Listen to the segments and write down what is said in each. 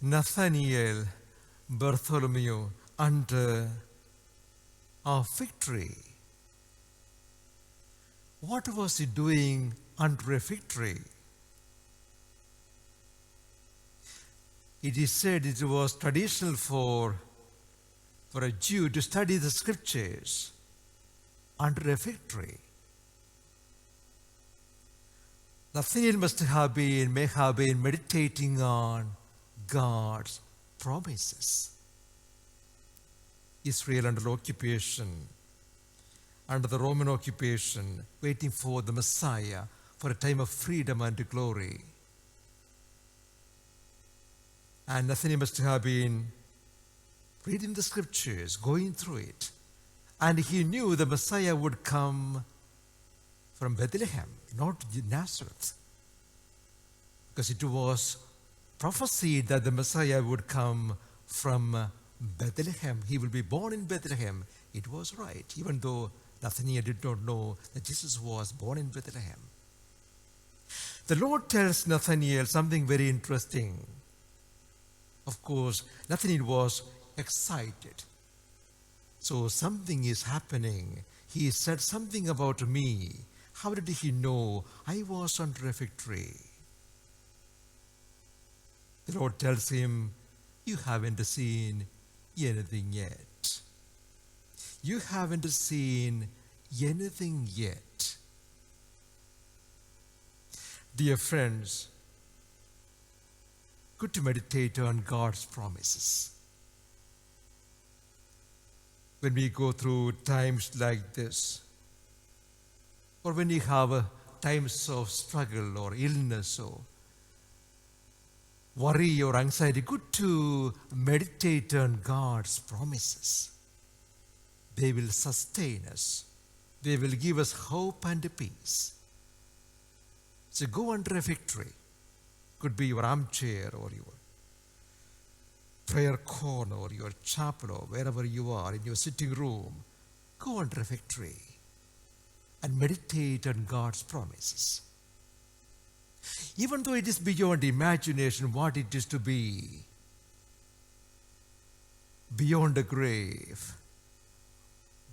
Nathaniel, Bartholomew under a fig tree. What was he doing under a fig tree? It is said it was traditional for a Jew to study the scriptures under a fig tree. Nathaniel may have been meditating on God's promises. Israel under occupation, under the Roman occupation, waiting for the Messiah for a time of freedom and glory. And Nathaniel must have been reading the scriptures, going through it. And he knew the Messiah would come from Bethlehem, not Nazareth. Because it was prophesied that the Messiah would come from Bethlehem. He will be born in Bethlehem. It was right, even though Nathaniel did not know that Jesus was born in Bethlehem. The Lord tells Nathaniel something very interesting. Of course, Nathaniel was excited. So something is happening. He said something about me. How did he know I was under a fig tree? The Lord tells him, you haven't seen anything yet. You haven't seen anything yet. Dear friends, good to meditate on God's promises. When we go through times like this, or when you have times of struggle or illness or worry or anxiety, good to meditate on God's promises. They will sustain us. They will give us hope and peace. So go under a fig tree. Could be your armchair or your prayer corner or your chapel or wherever you are in your sitting room. Go under a fig tree and meditate on God's promises. Even though it is beyond imagination what it is to be, beyond the grave,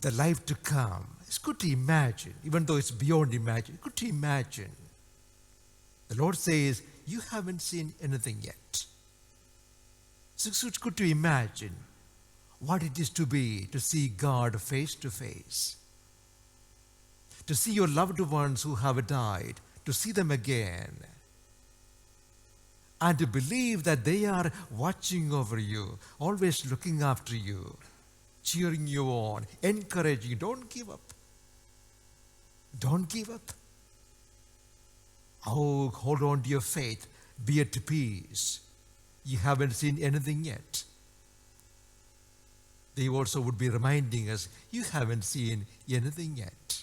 the life to come, it's good to imagine. Even though it's beyond imagine, good to imagine. The Lord says, you haven't seen anything yet. So it's good to imagine what it is to be, to see God face to face, to see your loved ones who have died, to see them again, and to believe that they are watching over you, always looking after you, cheering you on, encouraging you. Don't give up. Don't give up. Oh, hold on to your faith. Be at peace. You haven't seen anything yet. They also would be reminding us, you haven't seen anything yet.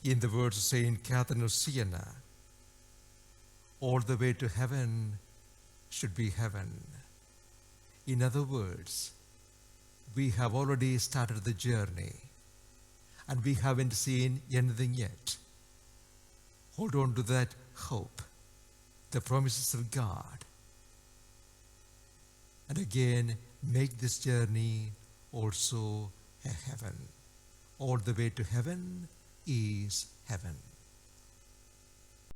In the words of Saint Catherine of Sienna, all the way to heaven should be heaven. In other words, we have already started the journey and we haven't seen anything yet. Hold on to that hope, the promises of God. And again, make this journey also a heaven. All the way to heaven is heaven.